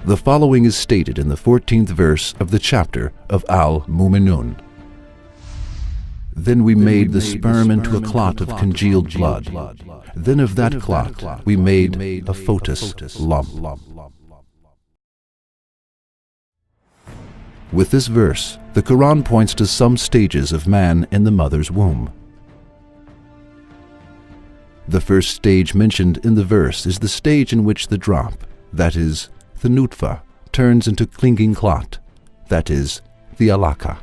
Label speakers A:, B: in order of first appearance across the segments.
A: The following is stated in the 14th verse of the chapter of Al-Mu'minun. Then we made the sperm into a clot of congealed blood. Then of that clot we made a foetus lump. With this verse, the Quran points to some stages of man in the mother's womb. The first stage mentioned in the verse is the stage in which the drop, that is, the nutfa, turns into clinging clot, that is, the alaka.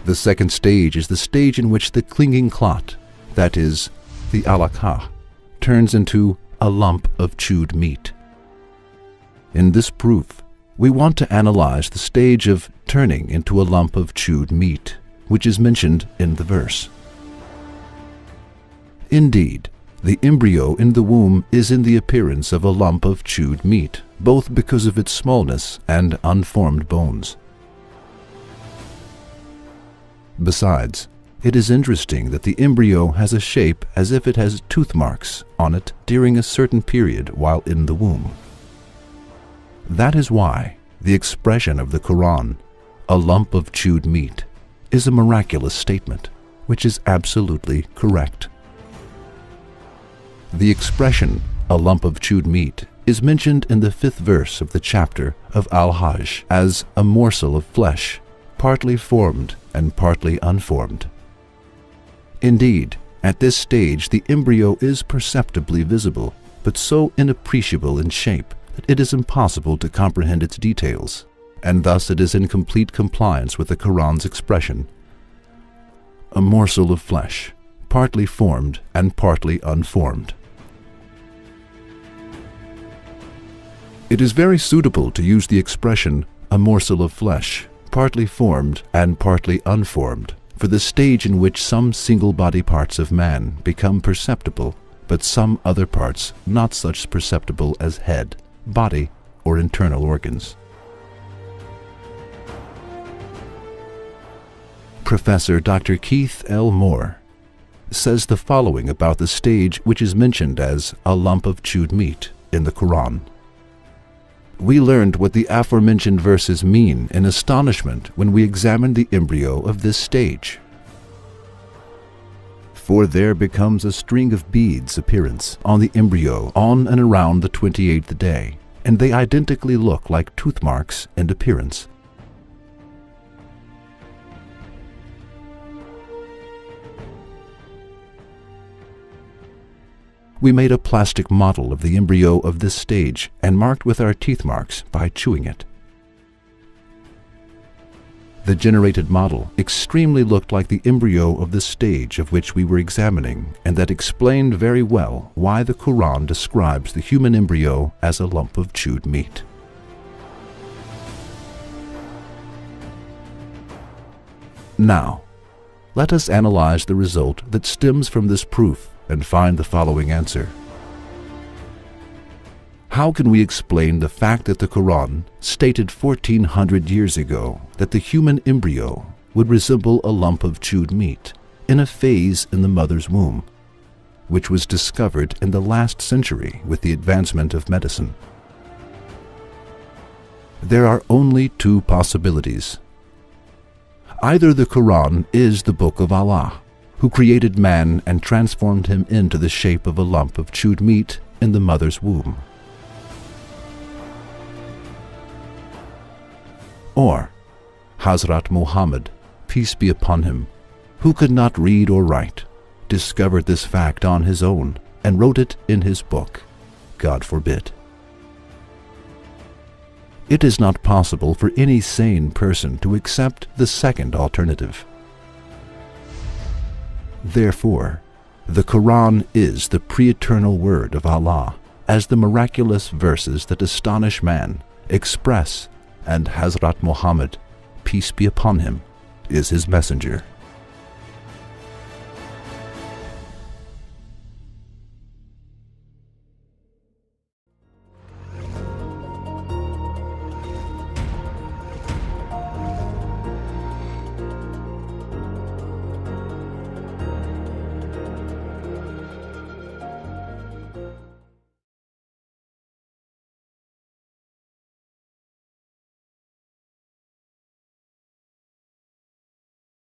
A: The second stage is the stage in which the clinging clot, that is, the alaka, turns into a lump of chewed meat. In this proof, we want to analyze the stage of turning into a lump of chewed meat, which is mentioned in the verse. Indeed, the embryo in the womb is in the appearance of a lump of chewed meat, both because of its smallness and unformed bones. Besides, it is interesting that the embryo has a shape as if it has tooth marks on it during a certain period while in the womb. That is why the expression of the Quran, a lump of chewed meat, is a miraculous statement, which is absolutely correct. The expression, a lump of chewed meat, is mentioned in the 5th verse of the chapter of Al-Hajj as a morsel of flesh, partly formed and partly unformed. Indeed, at this stage the embryo is perceptibly visible, but so inappreciable in shape that it is impossible to comprehend its details, and thus it is in complete compliance with the Quran's expression, a morsel of flesh, partly formed and partly unformed. It is very suitable to use the expression, a morsel of flesh, partly formed and partly unformed, for the stage in which some single body parts of man become perceptible, but some other parts not such perceptible as head, body, or internal organs. Professor Dr. Keith L. Moore says the following about the stage which is mentioned as a lump of chewed meat in the Quran. We learned what the aforementioned verses mean in astonishment when we examined the embryo of this stage. For there becomes a string of beads appearance on the embryo on and around the 28th day, and they identically look like tooth marks in appearance. We made a plastic model of the embryo of this stage and marked with our teeth marks by chewing it. The generated model extremely looked like the embryo of the stage of which we were examining, and that explained very well why the Quran describes the human embryo as a lump of chewed meat. Now, let us analyze the result that stems from this proof and find the following answer. How can we explain the fact that the Quran stated 1400 years ago that the human embryo would resemble a lump of chewed meat in a phase in the mother's womb, which was discovered in the last century with the advancement of medicine? There are only two possibilities. Either the Quran is the Book of Allah, who created man and transformed him into the shape of a lump of chewed meat in the mother's womb. Or Hazrat Muhammad, peace be upon him, who could not read or write, discovered this fact on his own and wrote it in his book. God forbid. It is not possible for any sane person to accept the second alternative. Therefore, the Quran is the pre-eternal word of Allah, as the miraculous verses that astonish man express, and Hazrat Muhammad, peace be upon him, is his messenger.